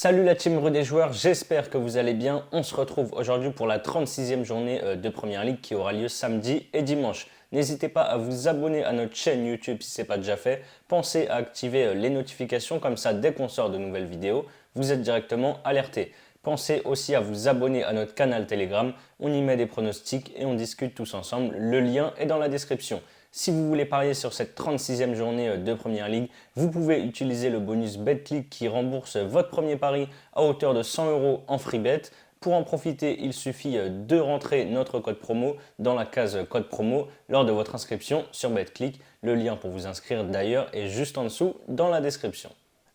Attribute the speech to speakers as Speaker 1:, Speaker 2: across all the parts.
Speaker 1: Salut la team Rue des joueurs, j'espère que vous allez bien. On se retrouve aujourd'hui pour la 36e journée de Première Ligue qui aura lieu samedi et dimanche. N'hésitez pas à vous abonner à notre chaîne YouTube si ce n'est pas déjà fait. Pensez à activer les notifications, comme ça dès qu'on sort de nouvelles vidéos, vous êtes directement alertés. Pensez aussi à vous abonner à notre canal Telegram, on y met des pronostics et on discute tous ensemble. Le lien est dans la description. Si vous voulez parier sur cette 36e journée de Première Ligue, vous pouvez utiliser le bonus BetClick qui rembourse votre premier pari à hauteur de 100 € en free bet. Pour en profiter, il suffit de rentrer notre code promo dans la case code promo lors de votre inscription sur BetClick. Le lien pour vous inscrire d'ailleurs est juste en dessous dans la description.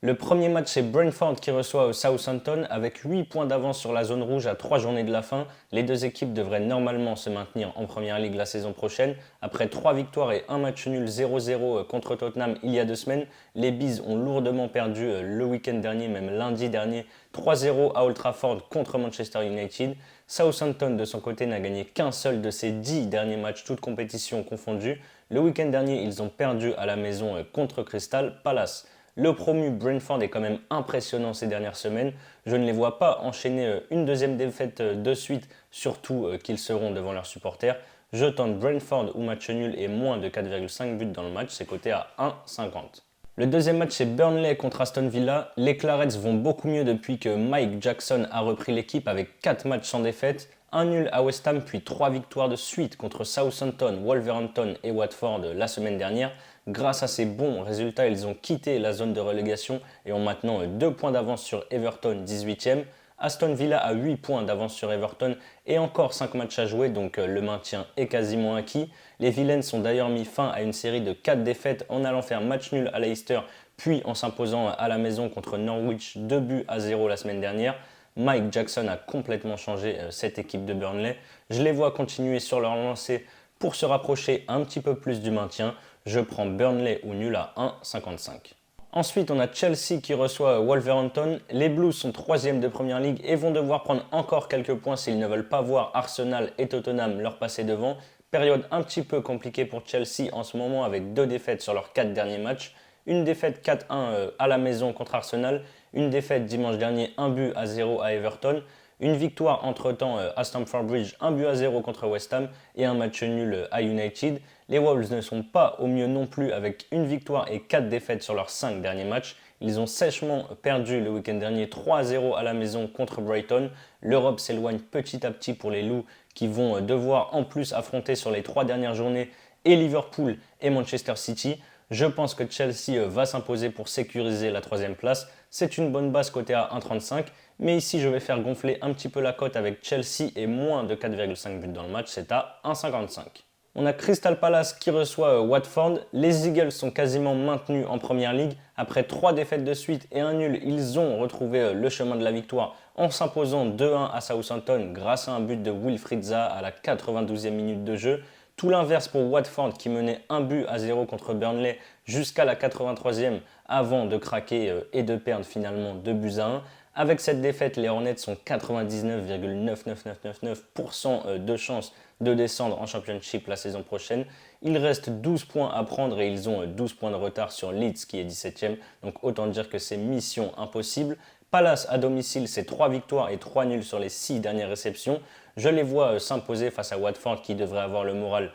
Speaker 1: Le premier match, c'est Brentford qui reçoit Southampton avec 8 points d'avance sur la zone rouge à 3 journées de la fin. Les deux équipes devraient normalement se maintenir en Première Ligue la saison prochaine. Après 3 victoires et un match nul 0-0 contre Tottenham il y a 2 semaines, les Bees ont lourdement perdu le week-end dernier, même lundi dernier, 3-0 à Old Trafford contre Manchester United. Southampton de son côté n'a gagné qu'un seul de ses 10 derniers matchs, toutes compétitions confondues. Le week-end dernier, ils ont perdu à la maison contre Crystal Palace. Le promu Brentford est quand même impressionnant ces dernières semaines. Je ne les vois pas enchaîner une deuxième défaite de suite, surtout qu'ils seront devant leurs supporters. Je tente Brentford ou match nul et moins de 4,5 buts dans le match, c'est coté à 1,50. Le deuxième match, c'est Burnley contre Aston Villa. Les Clarets vont beaucoup mieux depuis que Mike Jackson a repris l'équipe avec 4 matchs sans défaite. Un nul à West Ham, puis 3 victoires de suite contre Southampton, Wolverhampton et Watford la semaine dernière. Grâce à ces bons résultats, ils ont quitté la zone de relégation et ont maintenant 2 points d'avance sur Everton, 18e. Aston Villa a 8 points d'avance sur Everton et encore 5 matchs à jouer, donc le maintien est quasiment acquis. Les Villains ont d'ailleurs mis fin à une série de 4 défaites en allant faire match nul à Leicester, puis en s'imposant à la maison contre Norwich 2-0 la semaine dernière. Mike Jackson a complètement changé cette équipe de Burnley. Je les vois continuer sur leur lancée pour se rapprocher un petit peu plus du maintien. Je prends Burnley ou nul à 1,55. Ensuite, on a Chelsea qui reçoit Wolverhampton. Les Blues sont 3e de Première Ligue et vont devoir prendre encore quelques points s'ils ne veulent pas voir Arsenal et Tottenham leur passer devant. Période un petit peu compliquée pour Chelsea en ce moment avec 2 défaites sur leurs 4 derniers matchs. Une défaite 4-1 à la maison contre Arsenal, une défaite dimanche dernier 1-0 à Everton, une victoire entre-temps à Stamford Bridge 1-0 contre West Ham et un match nul à United. Les Wolves ne sont pas au mieux non plus avec une victoire et 4 défaites sur leurs 5 derniers matchs. Ils ont sèchement perdu le week-end dernier 3-0 à la maison contre Brighton. L'Europe s'éloigne petit à petit pour les Loups qui vont devoir en plus affronter sur les 3 dernières journées et Liverpool et Manchester City. Je pense que Chelsea va s'imposer pour sécuriser la 3e place. C'est une bonne base cotée à 1,35. Mais ici, je vais faire gonfler un petit peu la cote avec Chelsea et moins de 4,5 buts dans le match. C'est à 1,55. On a Crystal Palace qui reçoit Watford. Les Eagles sont quasiment maintenus en Première Ligue. Après 3 défaites de suite et un nul, ils ont retrouvé le chemin de la victoire en s'imposant 2-1 à Southampton grâce à un but de Wilfried Zaha à la 92e minute de jeu. Tout l'inverse pour Watford qui menait 1-0 contre Burnley jusqu'à la 83e avant de craquer et de perdre finalement 2-1. Avec cette défaite, les Hornets sont 99,99999% de chances de descendre en Championship la saison prochaine. Il reste 12 points à prendre et ils ont 12 points de retard sur Leeds qui est 17e. Donc autant dire que c'est mission impossible. Palace à domicile, c'est 3 victoires et 3 nuls sur les 6 dernières réceptions. Je les vois s'imposer face à Watford qui devrait avoir le moral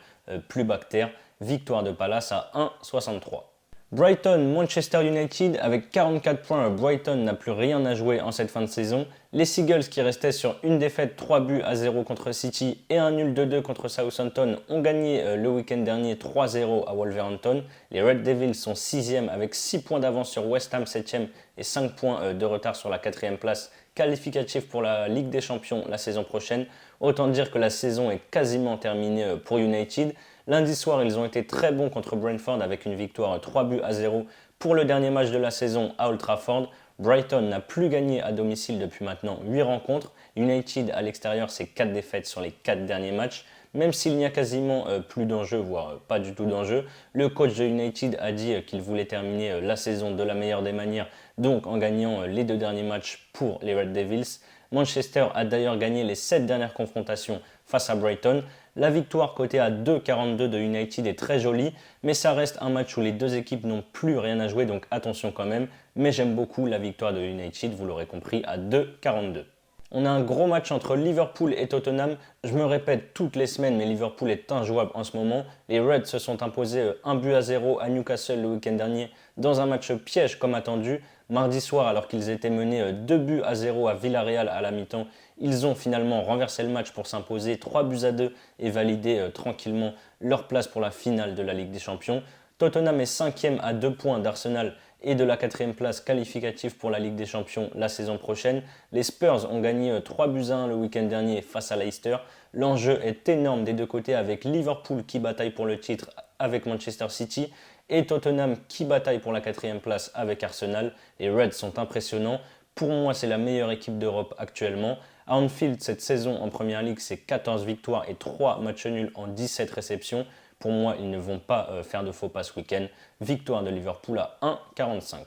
Speaker 1: plus bactère. Victoire de Palace à 1,63. Brighton, Manchester United, avec 44 points, Brighton n'a plus rien à jouer en cette fin de saison. Les Seagulls qui restaient sur une défaite 3-0 contre City et un nul 2-2 contre Southampton ont gagné le week-end dernier 3-0 à Wolverhampton. Les Red Devils sont 6e avec 6 points d'avance sur West Ham 7e et 5 points de retard sur la 4e place qualificative pour la Ligue des Champions la saison prochaine. Autant dire que la saison est quasiment terminée pour United. Lundi soir, ils ont été très bons contre Brentford avec une victoire 3-0 pour le dernier match de la saison à Old Trafford. Brighton n'a plus gagné à domicile depuis maintenant 8 rencontres. United à l'extérieur, c'est 4 défaites sur les 4 derniers matchs. Même s'il n'y a quasiment plus d'enjeu, voire pas du tout d'enjeu, le coach de United a dit qu'il voulait terminer la saison de la meilleure des manières, donc en gagnant les 2 derniers matchs pour les Red Devils. Manchester a d'ailleurs gagné les 7 dernières confrontations face à Brighton. La victoire cotée à 2,42 de United est très jolie, mais ça reste un match où les deux équipes n'ont plus rien à jouer, donc attention quand même. Mais j'aime beaucoup la victoire de United, vous l'aurez compris, à 2,42. On a un gros match entre Liverpool et Tottenham. Je me répète toutes les semaines, mais Liverpool est injouable en ce moment. Les Reds se sont imposés 1-0 à Newcastle le week-end dernier dans un match piège comme attendu. Mardi soir, alors qu'ils étaient menés 2-0 à Villarreal à la mi-temps, ils ont finalement renversé le match pour s'imposer 3-2 et valider tranquillement leur place pour la finale de la Ligue des Champions. Tottenham est 5e à 2 points d'Arsenal et de la 4e place qualificative pour la Ligue des Champions la saison prochaine. Les Spurs ont gagné 3-1 le week-end dernier face à Leicester. L'enjeu est énorme des deux côtés avec Liverpool qui bataille pour le titre avec Manchester City et Tottenham qui bataille pour la 4e place avec Arsenal. Les Reds sont impressionnants. Pour moi, c'est la meilleure équipe d'Europe actuellement. À Anfield, cette saison en Première Ligue, c'est 14 victoires et 3 matchs nuls en 17 réceptions. Pour moi, ils ne vont pas faire de faux pas ce week-end. Victoire de Liverpool à 1,45.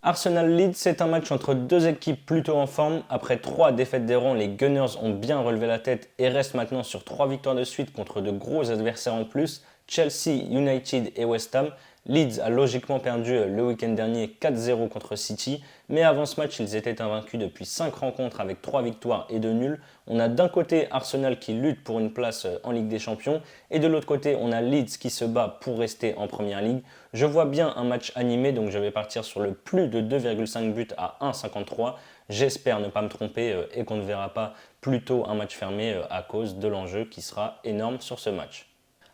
Speaker 1: Arsenal-Leeds, c'est un match entre deux équipes plutôt en forme. Après 3 défaites des rangs, les Gunners ont bien relevé la tête et restent maintenant sur 3 victoires de suite contre de gros adversaires en plus. Chelsea, United et West Ham. Leeds a logiquement perdu le week-end dernier 4-0 contre City, mais avant ce match, ils étaient invaincus depuis 5 rencontres avec 3 victoires et 2 nuls. On a d'un côté Arsenal qui lutte pour une place en Ligue des Champions, et de l'autre côté, on a Leeds qui se bat pour rester en Première Ligue. Je vois bien un match animé, donc je vais partir sur le plus de 2,5 buts à 1,53. J'espère ne pas me tromper et qu'on ne verra pas plutôt un match fermé à cause de l'enjeu qui sera énorme sur ce match.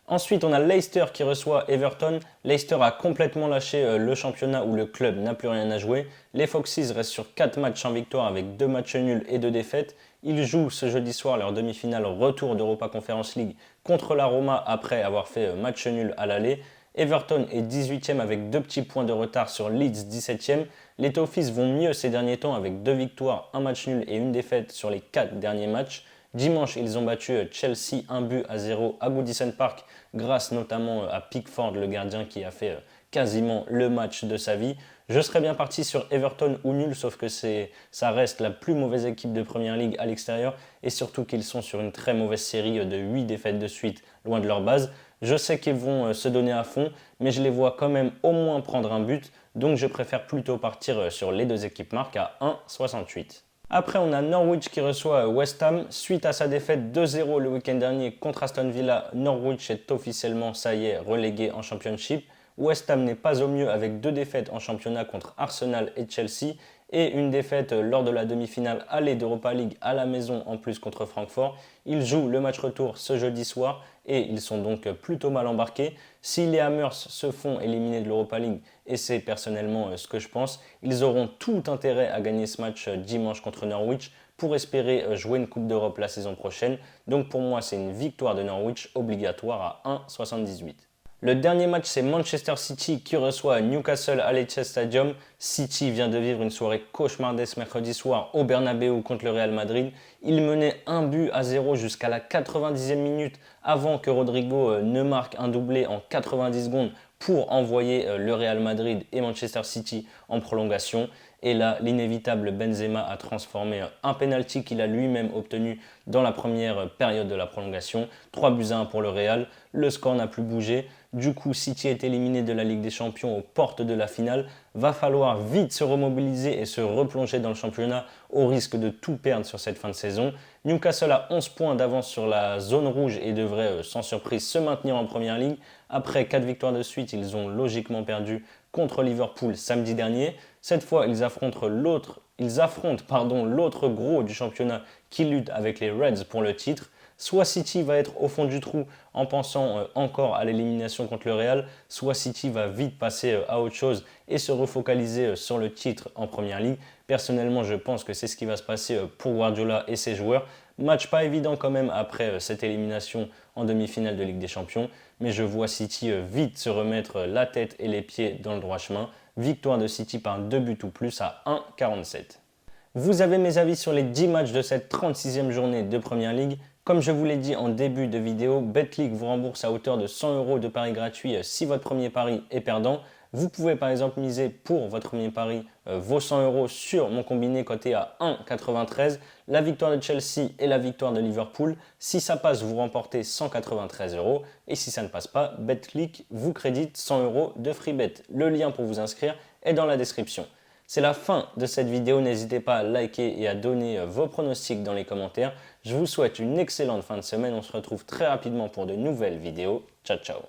Speaker 1: Ensuite, on a Leicester qui reçoit Everton. Leicester a complètement lâché le championnat où le club n'a plus rien à jouer. Les Foxes restent sur 4 matchs en victoire avec 2 matchs nuls et 2 défaites. Ils jouent ce jeudi soir leur demi-finale retour d'Europa Conference League contre la Roma après avoir fait match nul à l'aller. Everton est 18e avec 2 petits points de retard sur Leeds 17e. Les Toffees vont mieux ces derniers temps avec 2 victoires, 1 match nul et 1 défaite sur les 4 derniers matchs. Dimanche, ils ont battu Chelsea 1-0 à Goodison Park grâce notamment à Pickford, le gardien qui a fait quasiment le match de sa vie. Je serais bien parti sur Everton ou nul, sauf que ça reste la plus mauvaise équipe de Première Ligue à l'extérieur et surtout qu'ils sont sur une très mauvaise série de 8 défaites de suite, loin de leur base. Je sais qu'ils vont se donner à fond, mais je les vois quand même au moins prendre un but, donc je préfère plutôt partir sur les deux équipes marques à 1,68. Après, on a Norwich qui reçoit West Ham. Suite à sa défaite 2-0 le week-end dernier contre Aston Villa, Norwich est officiellement, ça y est, relégué en Championship. West Ham n'est pas au mieux avec 2 défaites en championnat contre Arsenal et Chelsea et une défaite lors de la demi-finale aller d'Europa League à la maison en plus contre Francfort. Ils jouent le match retour ce jeudi soir et ils sont donc plutôt mal embarqués. Si les Hammers se font éliminer de l'Europa League, et c'est personnellement ce que je pense, ils auront tout intérêt à gagner ce match dimanche contre Norwich pour espérer jouer une Coupe d'Europe la saison prochaine. Donc pour moi, c'est une victoire de Norwich obligatoire à 1,78. Le dernier match, c'est Manchester City qui reçoit Newcastle à l'Etihad Stadium. City vient de vivre une soirée cauchemardesque mercredi soir au Bernabeu contre le Real Madrid. Il menait 1-0 jusqu'à la 90e minute avant que Rodrigo ne marque un doublé en 90 secondes pour envoyer le Real Madrid et Manchester City en prolongation. Et là, l'inévitable Benzema a transformé un penalty qu'il a lui-même obtenu dans la première période de la prolongation. 3-1 pour le Real. Le score n'a plus bougé. Du coup, City est éliminé de la Ligue des Champions aux portes de la finale. Va falloir vite se remobiliser et se replonger dans le championnat au risque de tout perdre sur cette fin de saison. Newcastle a 11 points d'avance sur la zone rouge et devrait sans surprise se maintenir en Première Ligue. Après 4 victoires de suite, ils ont logiquement perdu contre Liverpool samedi dernier. Cette fois, ils affrontent l'autre gros du championnat qui lutte avec les Reds pour le titre. Soit City va être au fond du trou en pensant encore à l'élimination contre le Real, soit City va vite passer à autre chose et se refocaliser sur le titre en Première Ligue. Personnellement, je pense que c'est ce qui va se passer pour Guardiola et ses joueurs. Match pas évident quand même après cette élimination en demi-finale de Ligue des Champions, mais je vois City vite se remettre la tête et les pieds dans le droit chemin. Victoire de City par 2 buts ou plus à 1,47. Vous avez mes avis sur les 10 matchs de cette 36e journée de Première Ligue. Comme je vous l'ai dit en début de vidéo, Betclic vous rembourse à hauteur de 100 € de paris gratuits si votre premier pari est perdant. Vous pouvez par exemple miser pour votre premier pari vos 100 euros sur mon combiné coté à 1,93, la victoire de Chelsea et la victoire de Liverpool. Si ça passe, vous remportez 193 euros et si ça ne passe pas, BetClick vous crédite 100 euros de free bet. Le lien pour vous inscrire est dans la description. C'est la fin de cette vidéo, n'hésitez pas à liker et à donner vos pronostics dans les commentaires. Je vous souhaite une excellente fin de semaine, on se retrouve très rapidement pour de nouvelles vidéos. Ciao ciao.